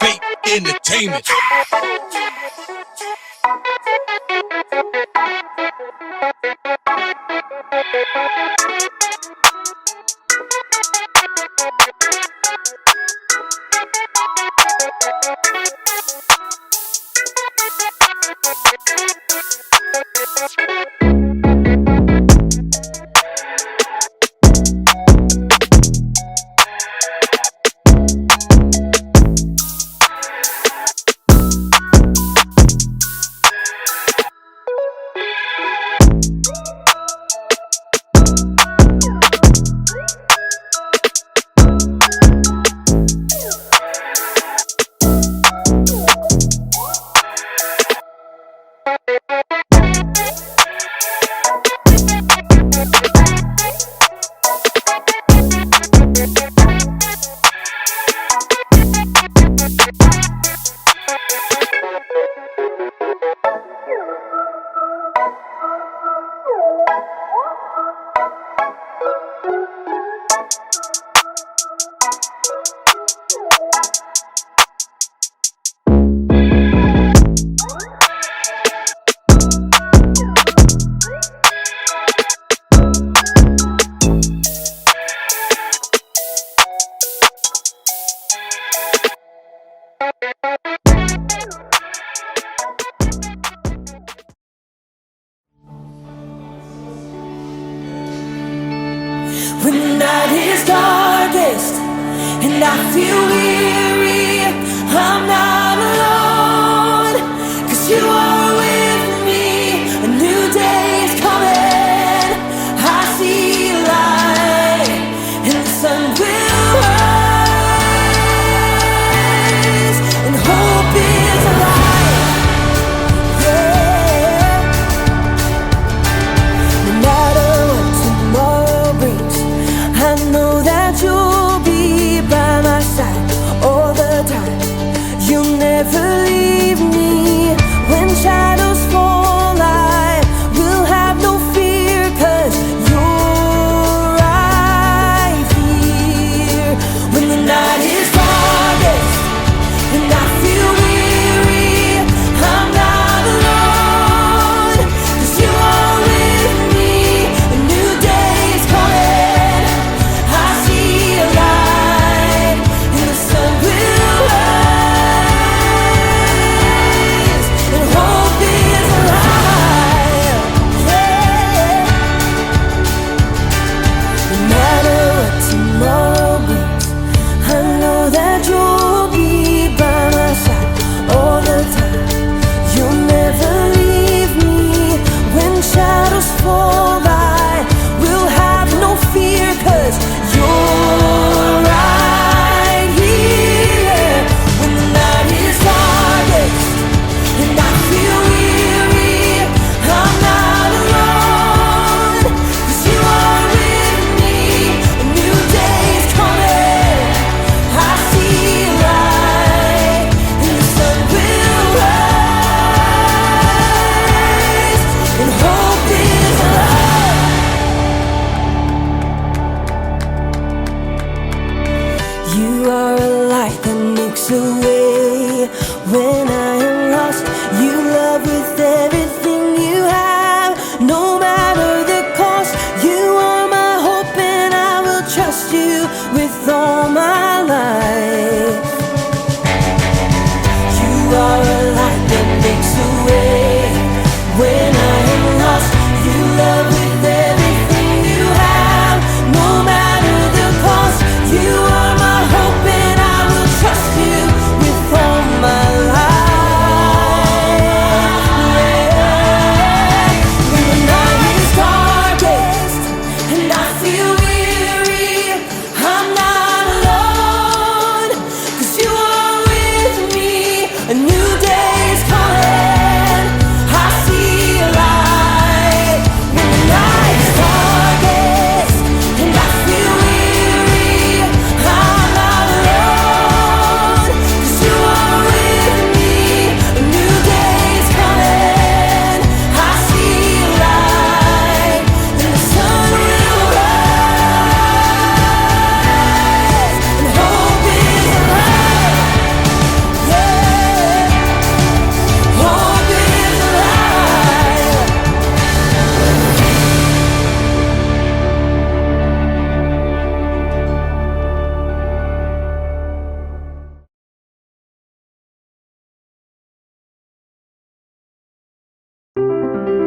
Fake Entertainment. When the night is darkest and I feel weary, I'm not alone, 'cause you are with me. A new day is coming, I see light, and the sun will rise, and hope is alive, yeah. No matter what tomorrow brings, I know that you'll be by my side all the time. You'll never leave.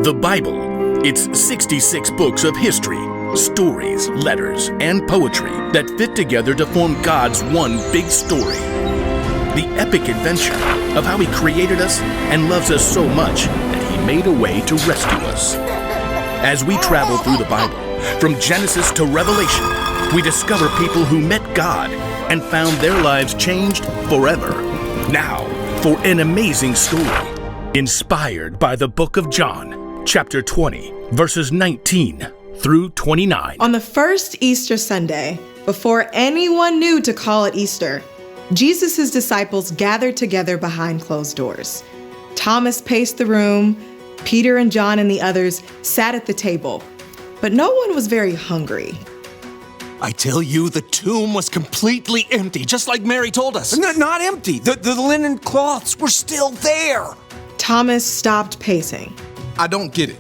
The Bible. It's 66 books of history, stories, letters, and poetry that fit together to form God's one big story. The epic adventure of how He created us and loves us so much that He made a way to rescue us. As we travel through the Bible, from Genesis to Revelation, we discover people who met God and found their lives changed forever. Now, for an amazing story, inspired by the book of John, chapter 20, verses 19 through 29. On the first Easter Sunday, before anyone knew to call it Easter, Jesus' disciples gathered together behind closed doors. Thomas paced the room. Peter and John and the others sat at the table, but no one was very hungry. I tell you, the tomb was completely empty, just like Mary told us. Not empty. The linen cloths were still there. Thomas stopped pacing. I don't get it.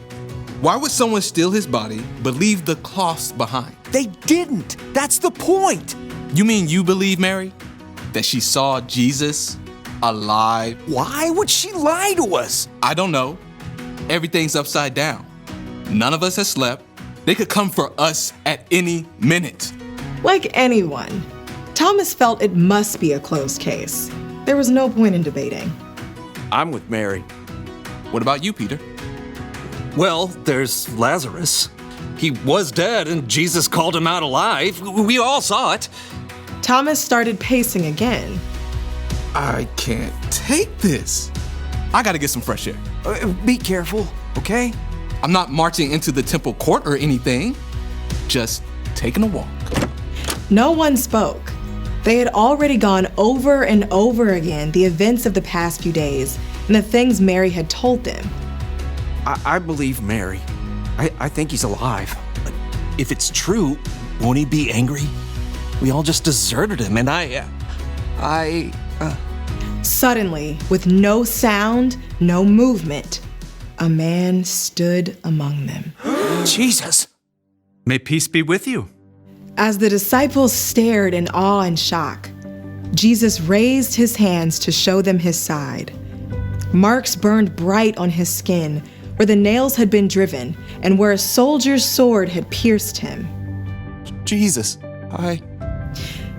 Why would someone steal his body but leave the cloths behind? They didn't. That's the point. You mean you believe, Mary, that she saw Jesus alive? Why would she lie to us? I don't know. Everything's upside down. None of us has slept. They could come for us at any minute. Like anyone, Thomas felt it must be a closed case. There was no point in debating. I'm with Mary. What about you, Peter? Well, there's Lazarus. He was dead and Jesus called him out alive. We all saw it. Thomas started pacing again. I can't take this. I gotta get some fresh air. Be careful, okay? I'm not marching into the temple court or anything. Just taking a walk. No one spoke. They had already gone over and over again the events of the past few days and the things Mary had told them. I believe Mary. I think he's alive. If it's true, won't he be angry? We all just deserted him, and Suddenly, with no sound, no movement, a man stood among them. Jesus. May peace be with you. As the disciples stared in awe and shock, Jesus raised his hands to show them his side. Marks burned bright on his skin where the nails had been driven and where a soldier's sword had pierced him. Jesus,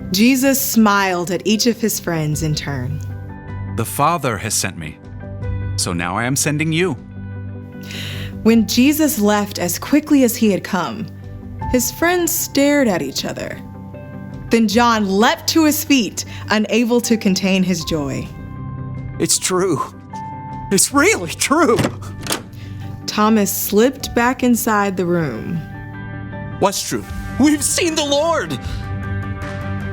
Jesus smiled at each of his friends in turn. The Father has sent me, so now I am sending you. When Jesus left as quickly as he had come, his friends stared at each other. Then John leapt to his feet, unable to contain his joy. It's true. It's really true. Thomas slipped back inside the room. what's true? we've seen the Lord.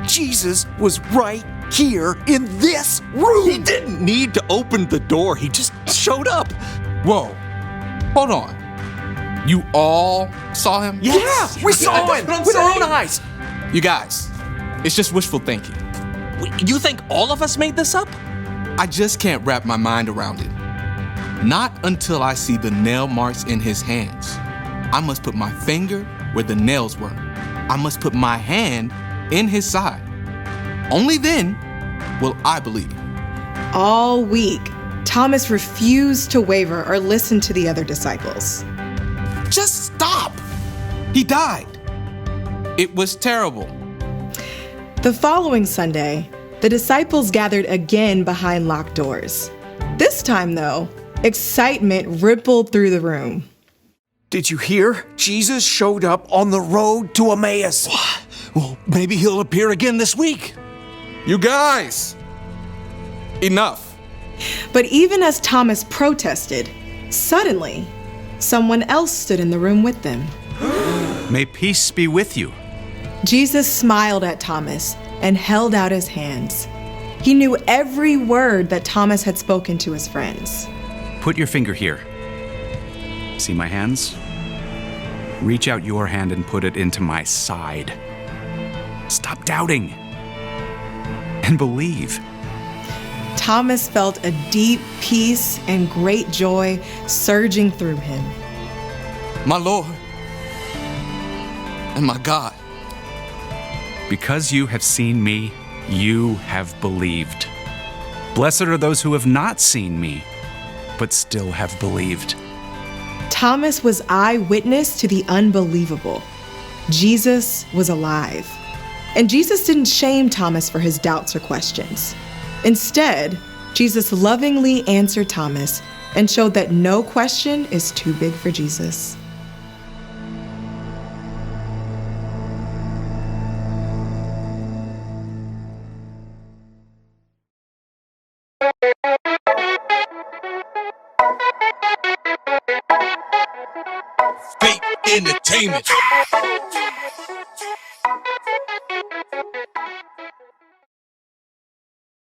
Jesus was right here in this room. He didn't need to open the door. He just showed up. Whoa, hold on. You all saw him? Yeah, we saw him with our own eyes. You guys, it's just wishful thinking. You think all of us made this up? I just can't wrap my mind around it. Not until I see the nail marks in his hands. I must put my finger where the nails were. I must put my hand in his side. Only then will I believe. All week, Thomas refused to waver or listen to the other disciples. Just stop! He died. It was terrible. The following Sunday, the disciples gathered again behind locked doors. This time, though, excitement rippled through the room. Did you hear? Jesus showed up on the road to Emmaus. Well, maybe he'll appear again this week. You guys, enough. But even as Thomas protested, suddenly, someone else stood in the room with them. May peace be with you. Jesus smiled at Thomas and held out his hands. He knew every word that Thomas had spoken to his friends. Put your finger here. See my hands? Reach out your hand and put it into my side. Stop doubting and believe. Thomas felt a deep peace and great joy surging through him. My Lord and my God. Because you have seen me, you have believed. Blessed are those who have not seen me, but still have believed. Thomas was eyewitness to the unbelievable. Jesus was alive. And Jesus didn't shame Thomas for his doubts or questions. Instead, Jesus lovingly answered Thomas and showed that no question is too big for Jesus. Fake entertainment.